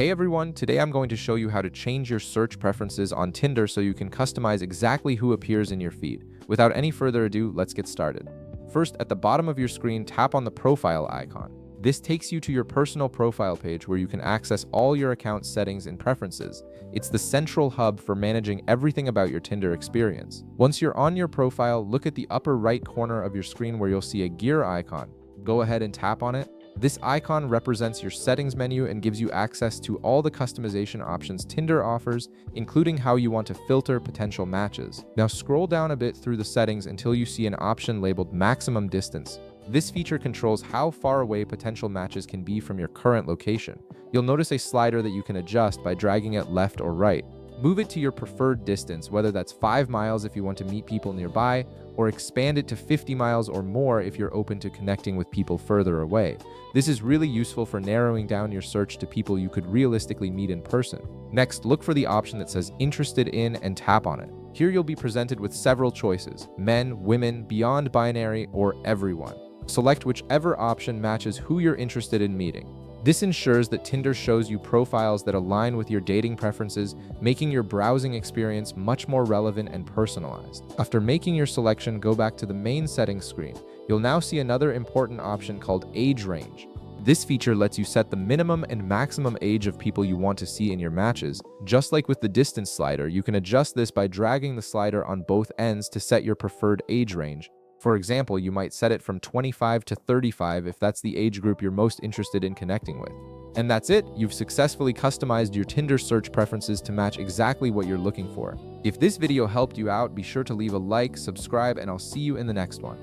Hey everyone, today I'm going to show you how to change your search preferences on Tinder so you can customize exactly who appears in your feed. Without any further ado, let's get started. First, at the bottom of your screen, tap on the profile icon. This takes you to your personal profile page where you can access all your account settings and preferences. It's the central hub for managing everything about your Tinder experience. Once you're on your profile, look at the upper right corner of your screen where you'll see a gear icon. Go ahead and tap on it. This icon represents your settings menu and gives you access to all the customization options Tinder offers, including how you want to filter potential matches. Now scroll down a bit through the settings until you see an option labeled maximum distance. This feature controls how far away potential matches can be from your current location. You'll notice a slider that you can adjust by dragging it left or right. Move it to your preferred distance, whether that's 5 miles if you want to meet people nearby, or expand it to 50 miles or more if you're open to connecting with people further away. This is really useful for narrowing down your search to people you could realistically meet in person. Next, look for the option that says Interested in and tap on it. Here you'll be presented with several choices: men, women, beyond binary, or everyone. Select whichever option matches who you're interested in meeting. This ensures that Tinder shows you profiles that align with your dating preferences, making your browsing experience much more relevant and personalized. After making your selection, go back to the main settings screen. You'll now see another important option called age range. This feature lets you set the minimum and maximum age of people you want to see in your matches. Just like with the distance slider, you can adjust this by dragging the slider on both ends to set your preferred age range. For example, you might set it from 25 to 35 if that's the age group you're most interested in connecting with. And that's it, you've successfully customized your Tinder search preferences to match exactly what you're looking for. If this video helped you out, be sure to leave a like, subscribe, and I'll see you in the next one.